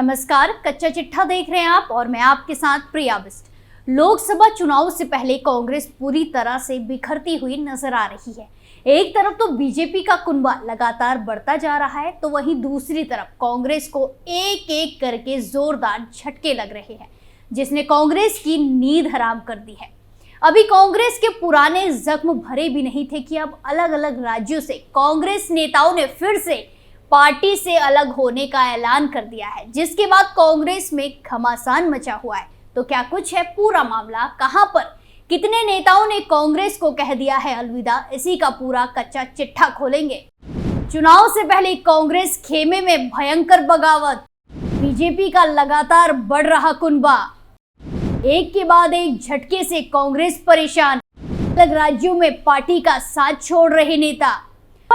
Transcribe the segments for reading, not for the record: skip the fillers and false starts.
नमस्कार, कच्चा चिट्ठा देख रहे हैं आप और मैं आपके साथ प्रिया बिस्ट। लोकसभा चुनाव से पहले कांग्रेस पूरी तरह से बिखरती हुई नजर आ रही है। एक तरफ तो बीजेपी का कुनबा लगातार बढ़ता जा रहा है, तो वहीं दूसरी तरफ कांग्रेस को एक एक करके जोरदार झटके लग रहे हैं, जिसने कांग्रेस की नींद हराम कर दी है। अभी कांग्रेस के पुराने जख्म भरे भी नहीं थे कि अब अलग अलग राज्यों से कांग्रेस नेताओं ने फिर से पार्टी से अलग होने का ऐलान कर दिया है, जिसके बाद कांग्रेस में घमासान मचा हुआ है। तो क्या कुछ है पूरा मामला, कहां पर कितने नेताओं ने कांग्रेस को कह दिया है अलविदा, इसी का पूरा कच्चा चिट्ठा खोलेंगे। चुनाव से पहले कांग्रेस खेमे में भयंकर बगावत, बीजेपी का लगातार बढ़ रहा कुनबा, एक के बाद एक झटके से कांग्रेस परेशान, अलग राज्यों में पार्टी का साथ छोड़ रहे नेता।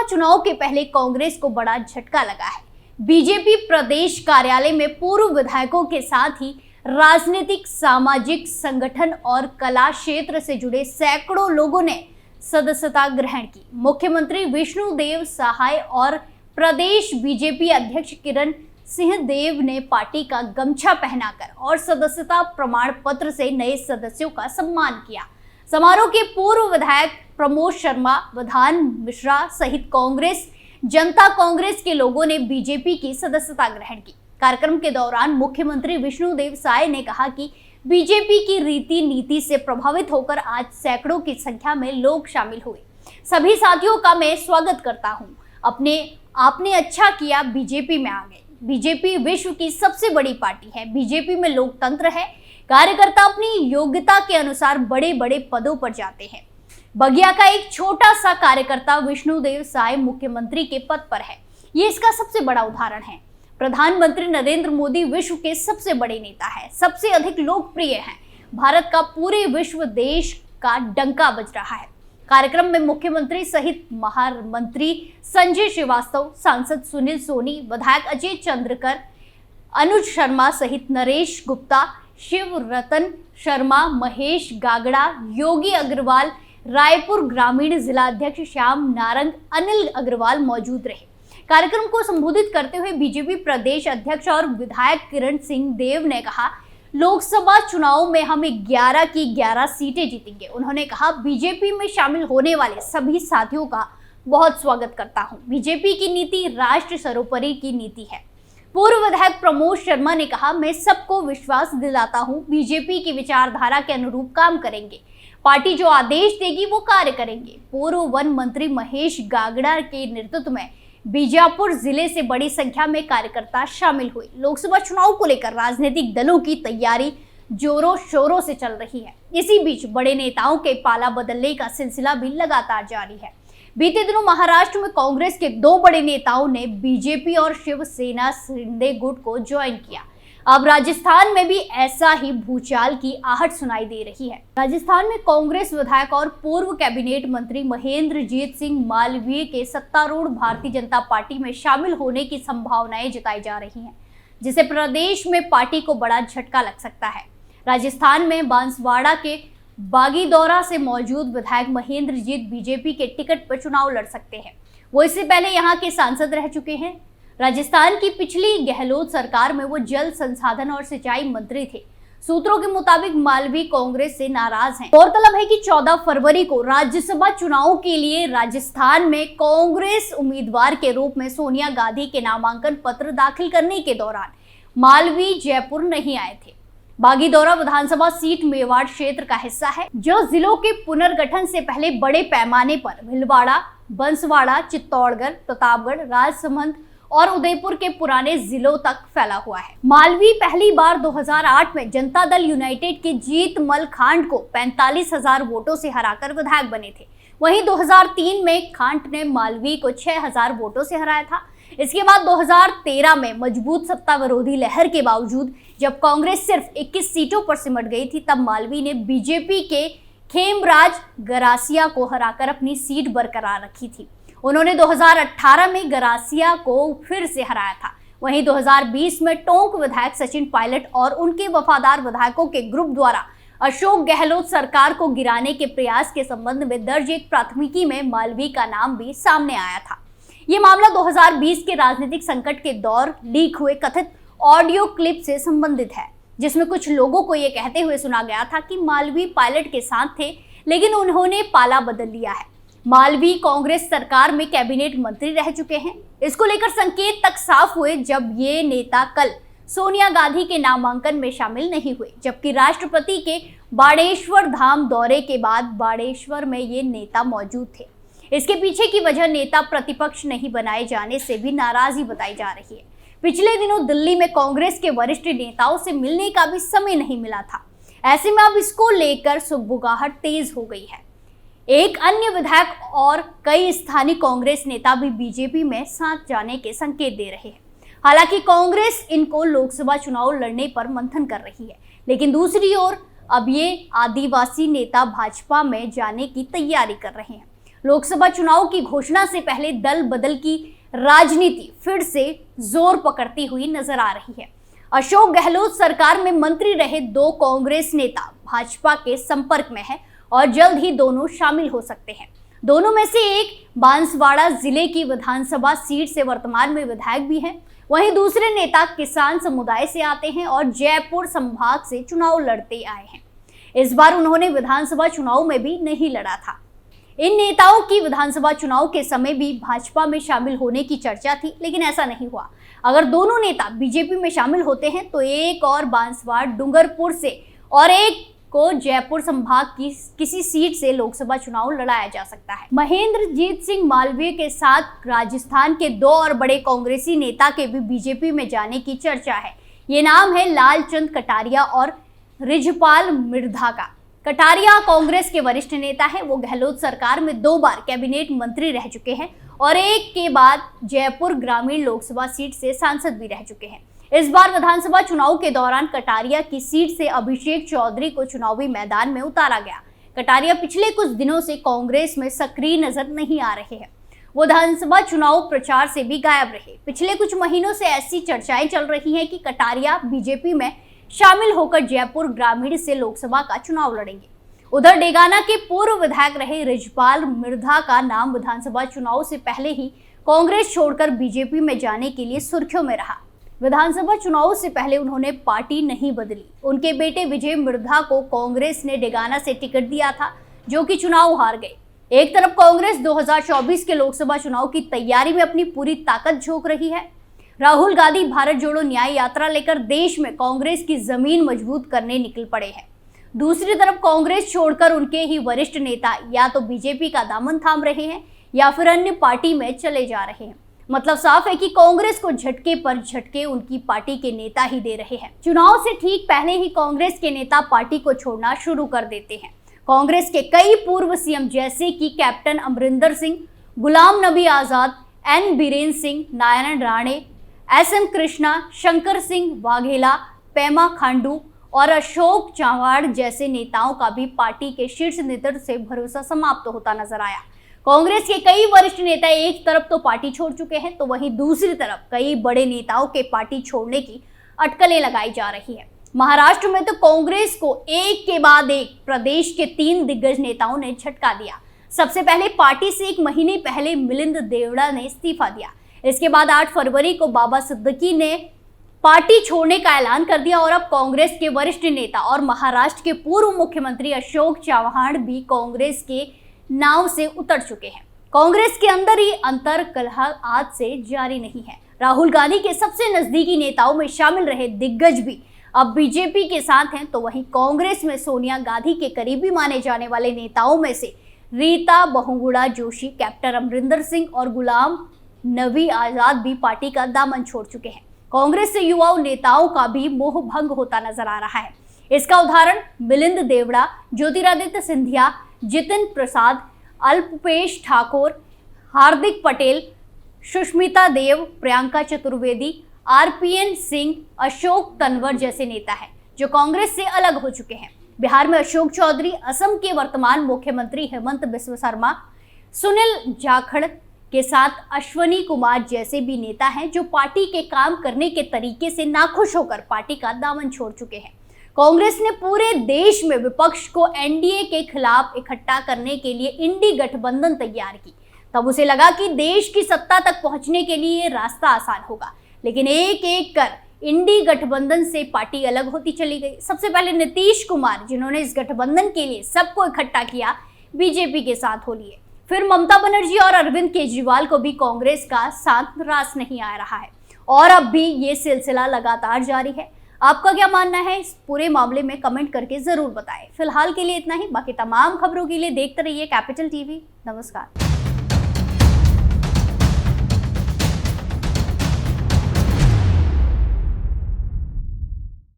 चुनाव के पहले कांग्रेस को बड़ा झटका लगा है। बीजेपी प्रदेश कार्यालय में पूर्व विधायकों के साथ ही राजनीतिक, सामाजिक संगठन और कला क्षेत्र से जुड़े सैकड़ों लोगों ने सदस्यता ग्रहण की। मुख्यमंत्री विष्णुदेव साय और प्रदेश बीजेपी अध्यक्ष किरण सिंहदेव ने पार्टी का गमछा पहनाकर और सदस्यता प्रमाण पत्र से नए सदस्यों का सम्मान किया। समारोह के पूर्व विधायक प्रमोद शर्मा, वधान मिश्रा सहित कांग्रेस जनता कांग्रेस के लोगों ने बीजेपी की सदस्यता ग्रहण की। कार्यक्रम के दौरान मुख्यमंत्री विष्णुदेव साय ने कहा कि बीजेपी की रीति नीति से प्रभावित होकर आज सैकड़ों की संख्या में लोग शामिल हुए। सभी साथियों का मैं स्वागत करता हूं। आपने अच्छा किया, बीजेपी में आ गए। बीजेपी विश्व की सबसे बड़ी पार्टी है। बीजेपी में लोकतंत्र है। कार्यकर्ता अपनी योग्यता के अनुसार बड़े बड़े पदों पर जाते हैं। बगिया का एक छोटा सा कार्यकर्ता विष्णुदेव साय मुख्यमंत्री के पद पर है। ये इसका सबसे बड़ा उदाहरण है। प्रधानमंत्री नरेंद्र मोदी विश्व के सबसे बड़े नेता है, सबसे अधिक लोकप्रिय हैं। भारत का पूरे विश्व देश का डंका बज रहा है। कार्यक्रम में मुख्यमंत्री सहित महामंत्री संजय श्रीवास्तव, सांसद सुनील सोनी, विधायक अजय चंद्रकर, अनुज शर्मा सहित नरेश गुप्ता, शिव रतन शर्मा, महेश गागड़ा, योगी अग्रवाल, रायपुर ग्रामीण जिलाध्यक्ष श्याम नारंग, अनिल अग्रवाल मौजूद रहे। कार्यक्रम को संबोधित करते हुए बीजेपी प्रदेश अध्यक्ष और विधायक किरण सिंहदेव ने कहा, लोकसभा चुनाव में हम 11 की 11 सीटें जीतेंगे। उन्होंने कहा, बीजेपी में शामिल होने वाले सभी साथियों का बहुत स्वागत करता हूं। बीजेपी की नीति राष्ट्र सर्वोपरि की नीति है। पूर्व विधायक प्रमोद शर्मा ने कहा, मैं सबको विश्वास दिलाता हूं, बीजेपी की विचारधारा के अनुरूप काम करेंगे। पार्टी जो आदेश देगी वो कार्य करेंगे। पूर्व वन मंत्री महेश गागड़ा के नेतृत्व में बीजापुर जिले से बड़ी संख्या में कार्यकर्ता शामिल हुए। लोकसभा चुनाव को लेकर राजनीतिक दलों की तैयारी जोरों शोरों से चल रही है। इसी बीच बड़े नेताओं के पाला बदलने का सिलसिला भी लगातार जारी है। बीते दिनों महाराष्ट्र में कांग्रेस के 2 बड़े नेताओं ने बीजेपी और शिवसेना शिंदे गुट को ज्वाइन किया। अब राजस्थान में भी ऐसा ही भूचाल की आहट सुनाई दे रही है। राजस्थान में कांग्रेस विधायक और पूर्व कैबिनेट मंत्री महेंद्रजीत सिंह मालवीय के सत्तारूढ़ भारतीय जनता पार्टी में शामिल होने की संभावनाएं जताई जा रही हैं, जिससे प्रदेश में पार्टी को बड़ा झटका लग सकता है। राजस्थान में बांसवाड़ा के बागीदौरा से मौजूद विधायक महेंद्रजीत बीजेपी के टिकट पर चुनाव लड़ सकते हैं। वो इससे पहले यहाँ के सांसद रह चुके हैं। राजस्थान की पिछली गहलोत सरकार में वो जल संसाधन और सिंचाई मंत्री थे। सूत्रों के मुताबिक मालवीय कांग्रेस से नाराज हैं। गौरतलब है कि 14 फरवरी को राज्यसभा चुनाव के लिए राजस्थान में कांग्रेस उम्मीदवार के रूप में सोनिया गांधी के नामांकन पत्र दाखिल करने के दौरान मालवीय जयपुर नहीं आए थे। बागीदौरा विधानसभा सीट मेवाड़ क्षेत्र का हिस्सा है, जो जिलों के पुनर्गठन से पहले बड़े पैमाने पर भीलवाड़ा, बंसवाड़ा, चित्तौड़गढ़, प्रतापगढ़, राजसमंद और उदयपुर के पुराने जिलों तक फैला हुआ है। मालवीय पहली बार 2008 में जनता दल यूनाइटेड के जीतमल खांड को 45,000 वोटों से हराकर विधायक बने थे। वहीं 2003 में खांड ने मालवीय को 6,000 वोटों से हराया था। इसके बाद 2013 में मजबूत सत्ता विरोधी लहर के बावजूद जब कांग्रेस सिर्फ 21 सीटों पर सिमट गई थी, तब मालवीय ने बीजेपी के खेमराज गरासिया को हराकर अपनी सीट बरकरार रखी थी। उन्होंने 2018 में गरासिया को फिर से हराया था। वहीं 2020 में टोंक विधायक सचिन पायलट और उनके वफादार विधायकों के ग्रुप द्वारा अशोक गहलोत सरकार को गिराने के प्रयास के संबंध में दर्ज एक प्राथमिकी में मालवीय का नाम भी सामने आया था। ये मामला 2020 के राजनीतिक संकट के दौर लीक हुए कथित ऑडियो क्लिप से संबंधित है, जिसमें कुछ लोगों को यह कहते हुए सुना गया था कि मालवीय पायलट के साथ थे, लेकिन उन्होंने पाला बदल लिया है। मालवीय कांग्रेस सरकार में कैबिनेट मंत्री रह चुके हैं। इसको लेकर संकेत तक साफ हुए जब ये नेता कल सोनिया गांधी के नामांकन में शामिल नहीं हुए, जबकि राष्ट्रपति के बाड़ेश्वर धाम दौरे के बाद बाड़ेश्वर में ये नेता मौजूद थे। इसके पीछे की वजह नेता प्रतिपक्ष नहीं बनाए जाने से भी नाराजगी बताई जा रही है। पिछले दिनों दिल्ली में कांग्रेस के वरिष्ठ नेताओं से मिलने का भी समय नहीं मिला था। ऐसे में अब इसको लेकर सुगबुगाहट तेज हो गई है। एक अन्य विधायक और कई स्थानीय कांग्रेस नेता भी बीजेपी में साथ जाने के संकेत दे रहे हैं। हालांकि कांग्रेस इनको लोकसभा चुनाव लड़ने पर मंथन कर रही है, लेकिन दूसरी ओर अब ये आदिवासी नेता भाजपा में जाने की तैयारी कर रहे हैं। लोकसभा चुनाव की घोषणा से पहले दल बदल की राजनीति फिर से जोर पकड़ती हुई नजर आ रही है। अशोक गहलोत सरकार में मंत्री रहे दो कांग्रेस नेता भाजपा के संपर्क में है और जल्द ही दोनों शामिल हो सकते हैं। दोनों में से एक बांसवाड़ा जिले की विधानसभा सीट से वर्तमान में विधायक भी हैं, वहीं दूसरे नेता किसान समुदाय से आते हैं और जयपुर संभाग से चुनाव लड़ते आए हैं। इस बार उन्होंने विधानसभा चुनाव में भी नहीं लड़ा था। इन नेताओं की विधानसभा चुनाव के समय भी भाजपा में शामिल होने की चर्चा थी, लेकिन ऐसा नहीं हुआ। अगर दोनों नेता बीजेपी में शामिल होते हैं तो एक और बांसवाड़ा डूंगरपुर से और एक को जयपुर संभाग की किसी सीट से लोकसभा चुनाव लड़ाया जा सकता है। महेंद्रजीत सिंह मालवीय के साथ राजस्थान के दो और बड़े कांग्रेसी नेता के भी बीजेपी में जाने की चर्चा है। ये नाम है लालचंद कटारिया और रिजपाल मिर्धा का। कटारिया कांग्रेस के वरिष्ठ नेता हैं। वो गहलोत सरकार में 2 बार कैबिनेट मंत्री रह चुके हैं और एक के बाद जयपुर ग्रामीण लोकसभा सीट से सांसद भी रह चुके हैं। इस बार विधानसभा चुनाव के दौरान कटारिया की सीट से अभिषेक चौधरी को चुनावी मैदान में उतारा गया। कटारिया पिछले कुछ दिनों से कांग्रेस में सक्रिय नजर नहीं आ रहे हैं। वो विधानसभा चुनाव प्रचार से भी गायब रहे। पिछले कुछ महीनों से ऐसी चर्चाएं चल रही हैं कि कटारिया बीजेपी में शामिल होकर जयपुर ग्रामीण से लोकसभा का चुनाव लड़ेंगे। उधर डेगाना के पूर्व विधायक रहे रिजपाल मिर्धा का नाम विधानसभा चुनाव से पहले ही कांग्रेस छोड़कर बीजेपी में जाने के लिए सुर्खियों में रहा। विधानसभा चुनाव से पहले उन्होंने पार्टी नहीं बदली। उनके बेटे विजय मिर्धा को कांग्रेस ने डेगाना से टिकट दिया था, जो कि चुनाव हार गए। एक तरफ कांग्रेस 2024 के लोकसभा चुनाव की तैयारी में अपनी पूरी ताकत झोंक रही है। राहुल गांधी भारत जोड़ो न्याय यात्रा लेकर देश में कांग्रेस की जमीन मजबूत करने निकल पड़े हैं। दूसरी तरफ कांग्रेस छोड़कर उनके ही वरिष्ठ नेता या तो बीजेपी का दामन थाम रहे हैं या फिर अन्य पार्टी में चले जा रहे हैं। मतलब साफ है कि कांग्रेस को झटके पर झटके उनकी पार्टी के नेता ही दे रहे हैं। चुनाव से ठीक पहले ही कांग्रेस के नेता पार्टी को छोड़ना शुरू कर देते हैं। कांग्रेस के कई पूर्व सीएम जैसे कि captain Amarinder Singh, Ghulam Nabi Azad, N Birender Singh, Narayan Rane, SM Krishna, Shankar Singh Vaghela, Pema Khandu और अशोक चव्हाण जैसे नेताओं का भी पार्टी के शीर्ष नेतृत्व से भरोसा समाप्त होता नजर आया। कांग्रेस के कई वरिष्ठ नेता एक तरफ तो पार्टी छोड़ चुके हैं, तो वहीं दूसरी तरफ कई बड़े नेताओं के पार्टी छोड़ने की अटकलें लगाई जा रही है। महाराष्ट्र में तो कांग्रेस को एक के बाद एक प्रदेश के 3 दिग्गज नेताओं ने झटका दिया। सबसे पहले पार्टी से 1 महीने पहले मिलिंद देवड़ा ने इस्तीफा दिया। इसके बाद 8 फरवरी को बाबा सिद्दीकी ने पार्टी छोड़ने का ऐलान कर दिया और अब कांग्रेस के वरिष्ठ नेता और महाराष्ट्र के पूर्व मुख्यमंत्री अशोक चव्हाण भी कांग्रेस के नाव से उतर चुके हैं। कांग्रेस के अंदर ही अंतर कलह आज से जारी नहीं है। राहुल गांधी के सबसे नजदीकी नेताओं में शामिल रहे दिग्गज भी अब बीजेपी के साथ हैं, तो वहीं कांग्रेस में सोनिया गांधी के करीबी माने जाने वाले नेताओं में से रीता बहुगुणा जोशी, कैप्टन अमरिंदर सिंह और गुलाम नबी आजाद भी पार्टी का दामन छोड़ चुके हैं। कांग्रेस से युवा नेताओं का भी मोह भंग होता नजर आ रहा है। इसका उदाहरण मिलिंद देवड़ा, ज्योतिरादित्य सिंधिया, जितिन प्रसाद, अल्पेश ठाकुर, हार्दिक पटेल, सुष्मिता देव, प्रियंका चतुर्वेदी, आरपीएन सिंह, अशोक तंवर जैसे नेता हैं जो कांग्रेस से अलग हो चुके हैं। बिहार में अशोक चौधरी, असम के वर्तमान मुख्यमंत्री हेमंत बिस्व शर्मा, सुनील जाखड़ के साथ अश्वनी कुमार जैसे भी नेता हैं जो पार्टी के काम करने के तरीके से नाखुश होकर पार्टी का दामन छोड़ चुके हैं। कांग्रेस ने पूरे देश में विपक्ष को एनडीए के खिलाफ इकट्ठा करने के लिए इंडी गठबंधन तैयार की। तब उसे लगा कि देश की सत्ता तक पहुंचने के लिए ये रास्ता आसान होगा, लेकिन एक एक कर इंडी गठबंधन से पार्टी अलग होती चली गई। सबसे पहले नीतीश कुमार, जिन्होंने इस गठबंधन के लिए सबको इकट्ठा किया, बीजेपी के साथ हो लिए। फिर ममता बनर्जी और अरविंद केजरीवाल को भी कांग्रेस का साथ रास नहीं आ रहा है और अब भी ये सिलसिला लगातार जारी है। आपका क्या मानना है इस पूरे मामले में, कमेंट करके जरूर बताएं। फिलहाल के लिए इतना ही। बाकी तमाम खबरों के लिए देखते रहिए कैपिटल टीवी। नमस्कार।